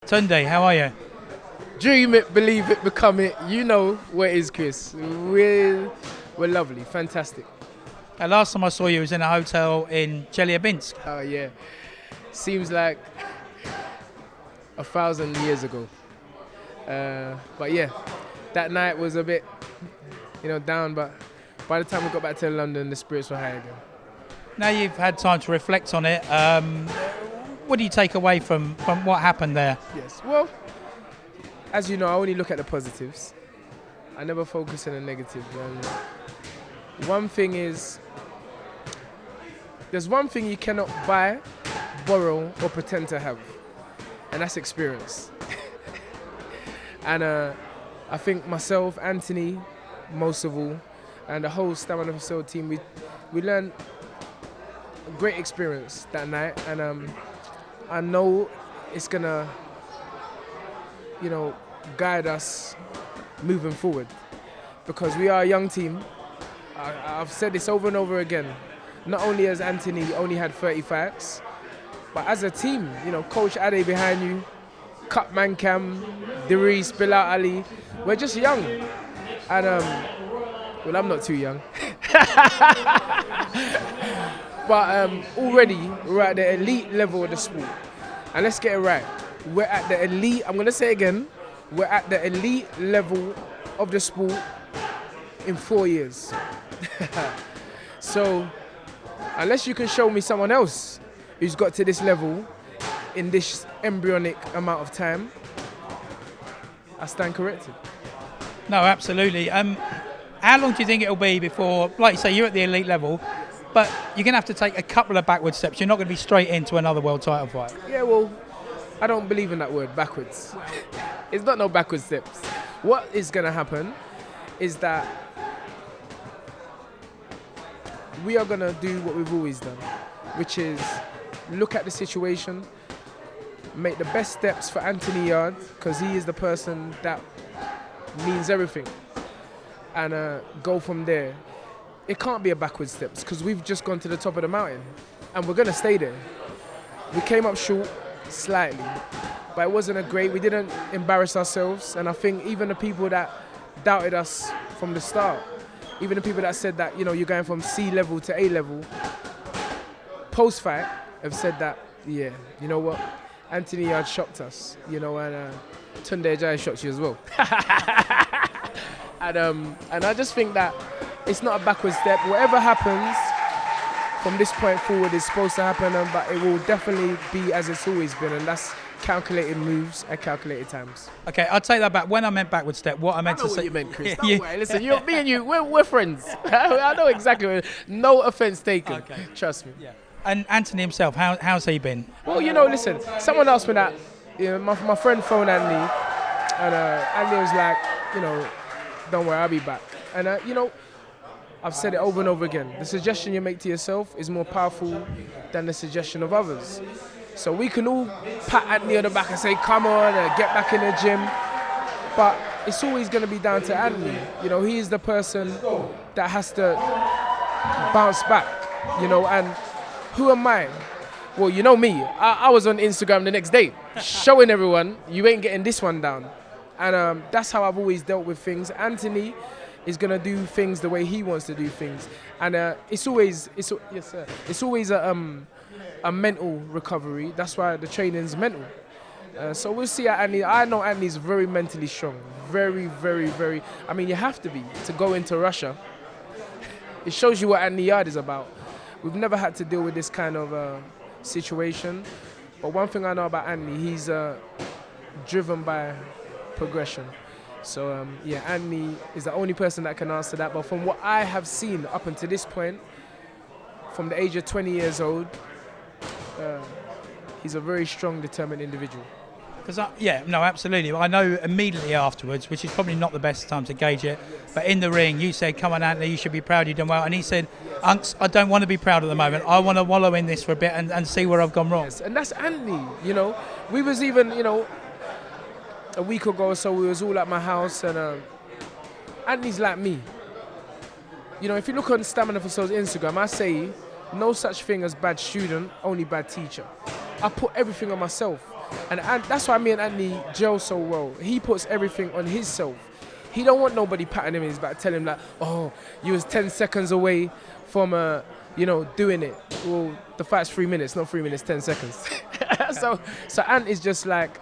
Tunde, how are you? Dream it, believe it, become it. You know what it is, Chris. We're lovely, fantastic. Last time I saw you was in a hotel in Chelyabinsk. Oh yeah, seems like 1,000 years ago. But yeah, that night was a bit, down. But by the time we got back to London, the spirits were high again. Now you've had time to reflect on it. What do you take away from what happened there? Yes. Well, as you know, I only look at the positives. I never focus on the negative. And one thing is, there's one thing you cannot buy, borrow, or pretend to have, and that's experience. And I think myself, Anthony, most of all, and the whole Stamina Facility team, we learned a great experience that night, and I know it's gonna, guide us moving forward, because we are a young team. I've said this over and over again. Not only has Anthony only had 30 fights, but as a team, Coach Ade behind you, Cut Mankam, Darius, Bilal Ali, we're just young. And, well, I'm not too young. But already we're at the elite level of the sport. And let's get it right. We're at the elite, I'm going to say it again, we're at the elite level of the sport in 4 years. So, unless you can show me someone else who's got to this level in this embryonic amount of time, I stand corrected. No, absolutely. How long do you think it'll be before, like you say, you're at the elite level, but you're going to have to take a couple of backward steps. You're not going to be straight into another world title fight. Yeah, well, I don't believe in that word, backwards. It's not no backward steps. What is going to happen is that we are going to do what we've always done, which is look at the situation, make the best steps for Anthony Yarde, because he is the person that means everything, and go from there. It can't be a backward steps, because we've just gone to the top of the mountain, and we're going to stay there. We came up short slightly, but it wasn't we didn't embarrass ourselves, and I think even the people that doubted us from the start, even the people that said that, you're going from C level to A level, post-fight have said that, yeah, you know what, Anthony Yarde shocked us, and Tunde Ajayi shocked you as well. And I just think that it's not a backward step. Whatever happens from this point forward is supposed to happen, but it will definitely be as it's always been, and that's calculated moves at calculated times. Okay, I'll take that back. When I meant backward step, what I meant I know to say... what you meant, Chris. Don't worry. Listen, me and you, we're friends. I know exactly. No offense taken. Okay. Trust me. Yeah. And Anthony himself, how's he been? Well, listen, someone asked me that. My friend phoned Andy, and Andy was like, don't worry, I'll be back. And, I've said it over and over again. The suggestion you make to yourself is more powerful than the suggestion of others. So we can all pat Anthony on the back and say, come on, get back in the gym. But it's always going to be down to Anthony. He is the person that has to bounce back, and who am I? Well, you know me. I was on Instagram the next day showing everyone, you ain't getting this one down. And that's how I've always dealt with things. Anthony is going to do things the way he wants to do things. And it's always a mental recovery. That's why the training's mental. So we'll see Anthony. I know Anthony's very mentally strong. Very, very, very. I mean, you have to be to go into Russia. It shows you what Anthony Yarde is about. We've never had to deal with this kind of situation. But one thing I know about Anthony, he's driven by progression. So, Anthony is the only person that can answer that. But from what I have seen up until this point, from the age of 20 years old, he's a very strong, determined individual. Absolutely. I know immediately afterwards, which is probably not the best time to gauge it, but in the ring, you said, come on, Anthony, you should be proud you've done well. And he said, Unks, I don't want to be proud at the moment. I want to wallow in this for a bit and see where I've gone wrong. Yes, and that's Anthony, We was even, a week ago or so, we was all at my house, and Anthony's like me. If you look on Stamina Facility's Instagram, I say, no such thing as bad student, only bad teacher. I put everything on myself. And that's why me and Anthony gel so well. He puts everything on himself. He don't want nobody patting him in his back, telling him like, oh, you was 10 seconds away from, doing it. Well, the fight's 3 minutes, not 3 minutes, 10 seconds. so Ant is just like,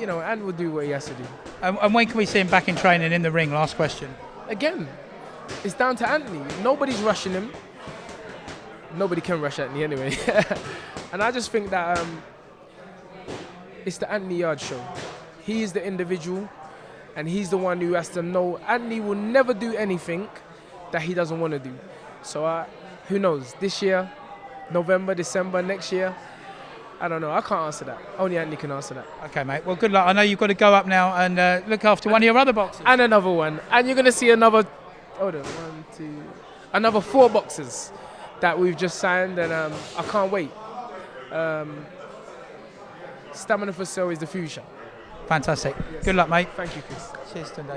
Ant will do what he has to do. And when can we see him back in training in the ring? Last question. Again, it's down to Anthony. Nobody's rushing him. Nobody can rush Anthony anyway. And I just think that it's the Anthony Yarde show. He is the individual, and he's the one who has to know. Anthony will never do anything that he doesn't want to do. So who knows? This year, November, December, next year, I don't know. I can't answer that. Only Anthony can answer that. Okay, mate. Well, good luck. I know you've got to go up now and look after one of your other boxers. And another one. And you're going to see another, another 4 boxers that we've just signed, and I can't wait. Stamina for sale is the future. Fantastic. Yes. Good luck, mate. Thank you, Chris. Cheers, Tunde.